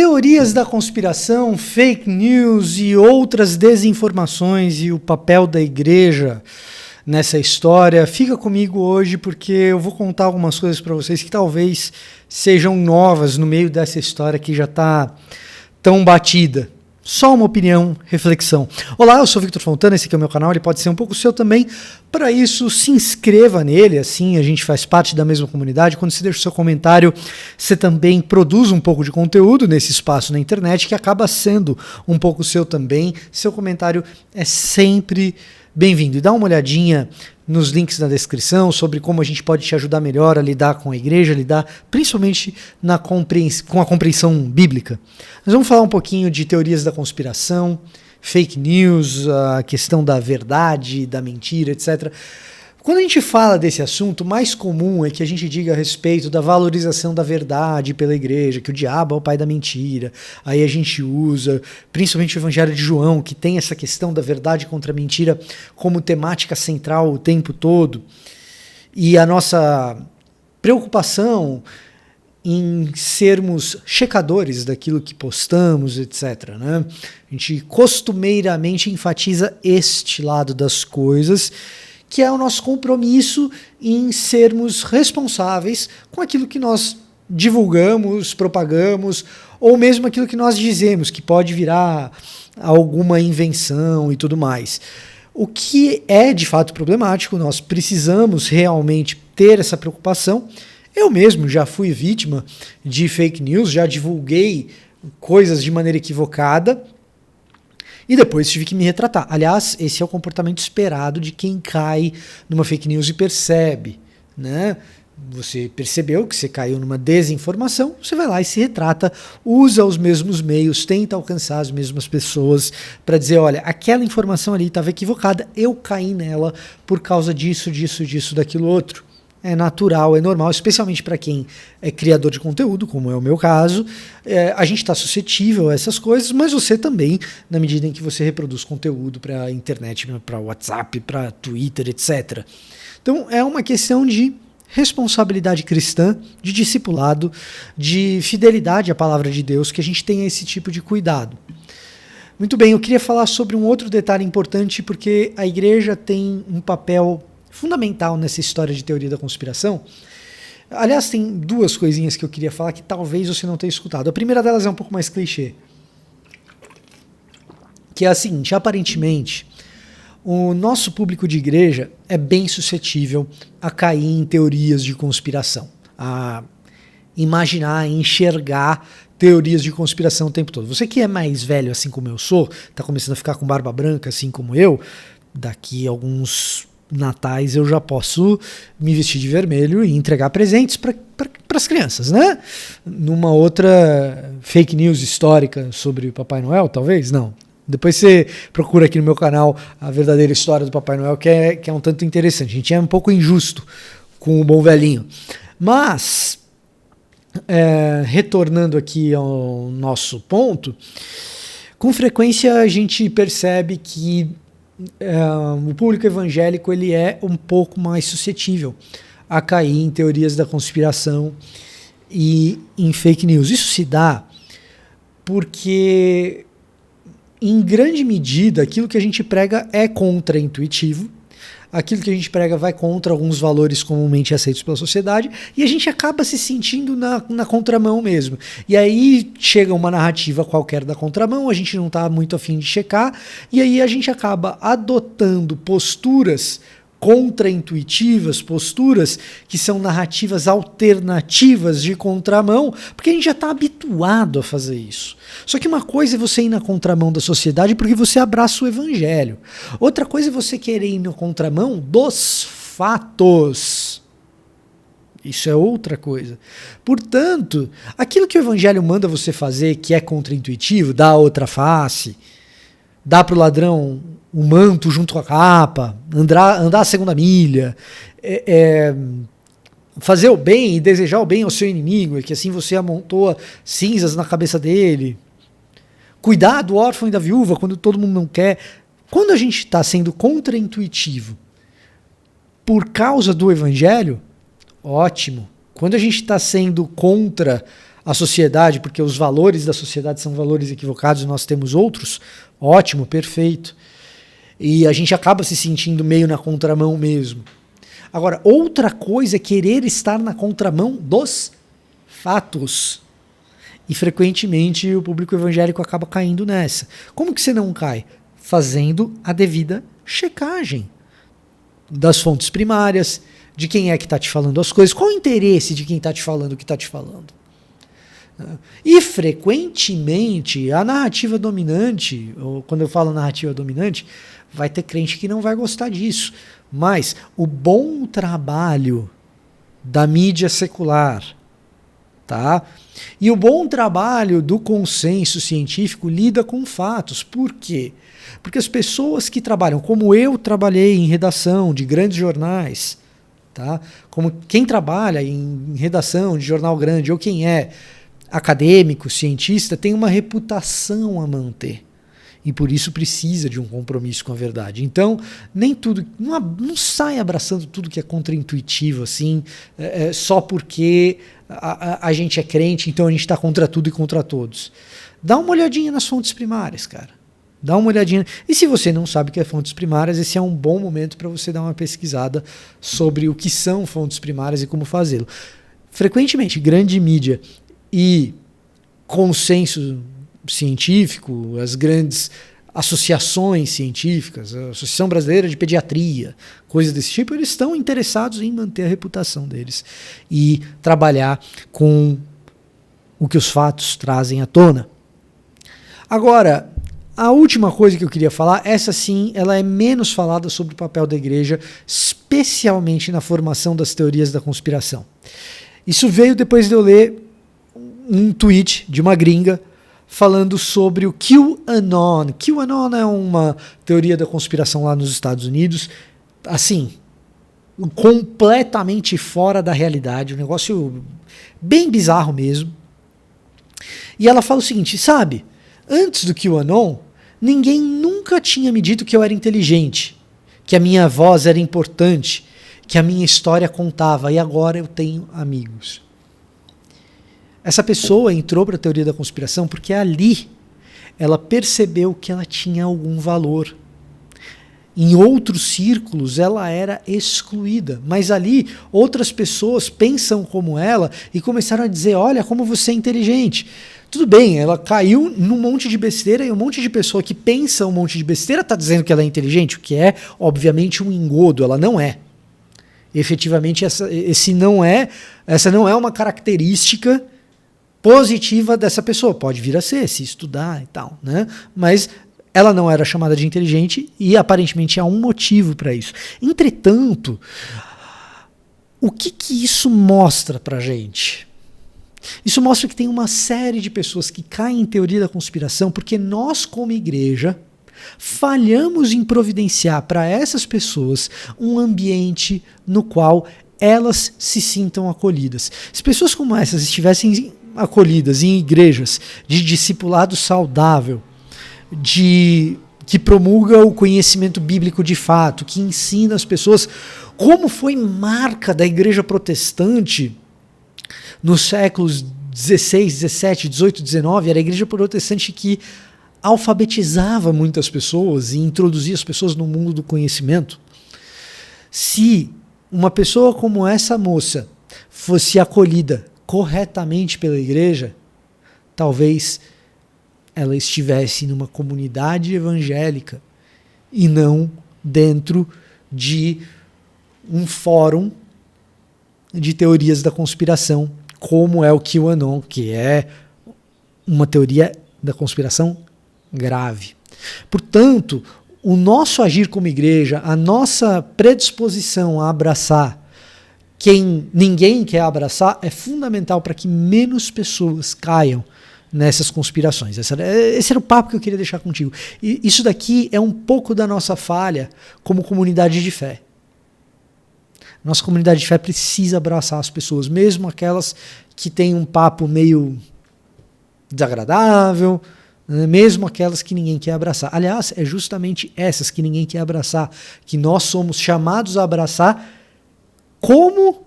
Teorias da conspiração, fake news e outras desinformações e o papel da igreja nessa história. Fica comigo hoje porque eu vou contar algumas coisas para vocês que talvez sejam novas no meio dessa história que já está tão batida. Só uma opinião, reflexão. Olá, eu sou Victor Fontana, esse aqui é o meu canal, ele pode ser um pouco o seu também. Para isso, se inscreva nele, assim a gente faz parte da mesma comunidade. Quando você deixa o seu comentário, você também produz um pouco de conteúdo nesse espaço na internet, que acaba sendo um pouco o seu também. Seu comentário é sempre bem-vindo. E dá uma olhadinha nos links na descrição sobre como a gente pode te ajudar melhor a lidar com a igreja, lidar principalmente com a compreensão bíblica. Nós vamos falar um pouquinho de teorias da conspiração, fake news, a questão da verdade, da mentira, etc. Quando a gente fala desse assunto, o mais comum é que a gente diga a respeito da valorização da verdade pela igreja, que o diabo é o pai da mentira. Aí a gente usa, principalmente o Evangelho de João, que tem essa questão da verdade contra a mentira como temática central o tempo todo. E a nossa preocupação em sermos checadores daquilo que postamos, etc., né? A gente costumeiramente enfatiza este lado das coisas, que é o nosso compromisso em sermos responsáveis com aquilo que nós divulgamos, propagamos, ou mesmo aquilo que nós dizemos, que pode virar alguma invenção e tudo mais. O que é de fato problemático, nós precisamos realmente ter essa preocupação. Eu mesmo já fui vítima de fake news, já divulguei coisas de maneira equivocada, e depois tive que me retratar. Aliás, esse é o comportamento esperado de quem cai numa fake news e percebe, né? Você percebeu que você caiu numa desinformação, você vai lá e se retrata, usa os mesmos meios, tenta alcançar as mesmas pessoas para dizer, olha, aquela informação ali estava equivocada, eu caí nela por causa disso, daquilo outro. É natural, é normal, especialmente para quem é criador de conteúdo, como é o meu caso. A gente está suscetível a essas coisas, mas você também, na medida em que você reproduz conteúdo para a internet, para WhatsApp, para Twitter, etc. Então é uma questão de responsabilidade cristã, de discipulado, de fidelidade à palavra de Deus, que a gente tenha esse tipo de cuidado. Muito bem, eu queria falar sobre um outro detalhe importante, porque a igreja tem um papel fundamental nessa história de teoria da conspiração. Aliás, tem duas coisinhas que eu queria falar que talvez você não tenha escutado. A primeira delas é um pouco mais clichê, que é a seguinte: aparentemente, o nosso público de igreja é bem suscetível a cair em teorias de conspiração, a imaginar, enxergar teorias de conspiração o tempo todo. Você que é mais velho, assim como eu sou, está começando a ficar com barba branca, assim como eu, daqui a alguns natais eu já posso me vestir de vermelho e entregar presentes para as crianças, né? Numa outra fake news histórica sobre o Papai Noel, talvez? Não. Depois você procura aqui no meu canal a verdadeira história do Papai Noel, que é um tanto interessante. A gente é um pouco injusto com o bom velhinho. Mas, retornando aqui ao nosso ponto, com frequência a gente percebe que o público evangélico ele é um pouco mais suscetível a cair em teorias da conspiração e em fake news. Isso se dá porque, em grande medida, aquilo que a gente prega é contraintuitivo, aquilo que a gente prega vai contra alguns valores comumente aceitos pela sociedade, e a gente acaba se sentindo na contramão mesmo. E aí chega uma narrativa qualquer da contramão, a gente não está muito afim de checar, e aí a gente acaba adotando posturas contraintuitivas, posturas que são narrativas alternativas de contramão, porque a gente já está habituado a fazer isso. Só que uma coisa é você ir na contramão da sociedade porque você abraça o evangelho. Outra coisa é você querer ir na contramão dos fatos. Isso é outra coisa. Portanto, aquilo que o evangelho manda você fazer, que é contraintuitivo, dá outra face, dá para o ladrão o manto junto com a capa, andar a segunda milha, fazer o bem e desejar o bem ao seu inimigo, que assim você amontoa cinzas na cabeça dele, cuidar do órfão e da viúva quando todo mundo não quer. Quando a gente está sendo contraintuitivo por causa do evangelho, ótimo. Quando a gente está sendo contra a sociedade, porque os valores da sociedade são valores equivocados e nós temos outros, ótimo, perfeito. E a gente acaba se sentindo meio na contramão mesmo. Agora, outra coisa é querer estar na contramão dos fatos. E frequentemente o público evangélico acaba caindo nessa. Como que você não cai? Fazendo a devida checagem das fontes primárias, de quem é que está te falando as coisas, qual o interesse de quem está te falando o que está te falando. E frequentemente a narrativa dominante, ou quando eu falo narrativa dominante, vai ter crente que não vai gostar disso. Mas o bom trabalho da mídia secular, tá? E o bom trabalho do consenso científico lida com fatos. Por quê? Porque as pessoas que trabalham, como eu trabalhei em redação de grandes jornais, tá? Como quem trabalha em redação de jornal grande, ou quem é acadêmico, cientista, tem uma reputação a manter. E por isso precisa de um compromisso com a verdade. Então, nem tudo, não sai abraçando tudo que é contraintuitivo, assim, só porque a gente é crente, então a gente está contra tudo e contra todos. Dá uma olhadinha nas fontes primárias, cara. Dá uma olhadinha. E se você não sabe o que é fontes primárias, esse é um bom momento para você dar uma pesquisada sobre o que são fontes primárias e como fazê-lo. Frequentemente, grande mídia e consenso científico, as grandes associações científicas, a Associação Brasileira de Pediatria, coisas desse tipo, eles estão interessados em manter a reputação deles e trabalhar com o que os fatos trazem à tona. Agora, a última coisa que eu queria falar, essa sim, ela é menos falada sobre o papel da igreja, especialmente na formação das teorias da conspiração. Isso veio depois de eu ler um tweet de uma gringa falando sobre o QAnon. QAnon é uma teoria da conspiração lá nos Estados Unidos, assim, completamente fora da realidade, um negócio bem bizarro mesmo. E ela fala o seguinte, sabe, antes do QAnon, ninguém nunca tinha me dito que eu era inteligente, que a minha voz era importante, que a minha história contava, e agora eu tenho amigos. Essa pessoa entrou para a teoria da conspiração porque ali ela percebeu que ela tinha algum valor. Em outros círculos ela era excluída, mas ali outras pessoas pensam como ela e começaram a dizer, olha como você é inteligente. Tudo bem, ela caiu num monte de besteira e um monte de pessoa que pensa um monte de besteira está dizendo que ela é inteligente, o que é obviamente um engodo, ela não é. Efetivamente essa não é uma característica positiva dessa pessoa, pode vir a ser, se estudar e tal, né? Mas ela não era chamada de inteligente e aparentemente há um motivo para isso. Entretanto, o que isso mostra pra gente? Isso mostra que tem uma série de pessoas que caem em teoria da conspiração porque nós, como igreja, falhamos em providenciar para essas pessoas um ambiente no qual elas se sintam acolhidas. Se pessoas como essas estivessem acolhidas em igrejas de discipulado saudável, que promulga o conhecimento bíblico de fato, que ensina as pessoas como foi marca da igreja protestante nos séculos 16, 17, 18, 19, era a igreja protestante que alfabetizava muitas pessoas e introduzia as pessoas no mundo do conhecimento. Se uma pessoa como essa moça fosse acolhida corretamente pela igreja, talvez ela estivesse numa comunidade evangélica e não dentro de um fórum de teorias da conspiração, como é o QAnon, que é uma teoria da conspiração grave. Portanto, o nosso agir como igreja, a nossa predisposição a abraçar quem ninguém quer abraçar é fundamental para que menos pessoas caiam nessas conspirações. Esse era o papo que eu queria deixar contigo. E isso daqui é um pouco da nossa falha como comunidade de fé. Nossa comunidade de fé precisa abraçar as pessoas, mesmo aquelas que têm um papo meio desagradável, né? Mesmo aquelas que ninguém quer abraçar. Aliás, é justamente essas que ninguém quer abraçar, que nós somos chamados a abraçar como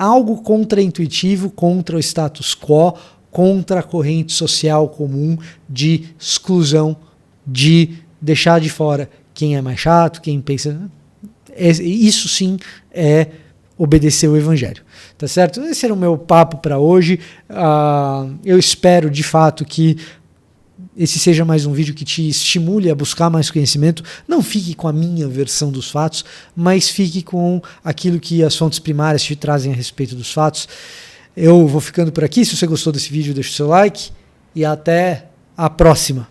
algo contraintuitivo contra o status quo, contra a corrente social comum de exclusão, de deixar de fora quem é mais chato, quem pensa... Isso sim é obedecer o evangelho, tá certo? Esse era o meu papo para hoje. Eu espero de fato que esse seja mais um vídeo que te estimule a buscar mais conhecimento. Não fique com a minha versão dos fatos, mas fique com aquilo que as fontes primárias te trazem a respeito dos fatos. Eu vou ficando por aqui. Se você gostou desse vídeo, deixa o seu like e até a próxima.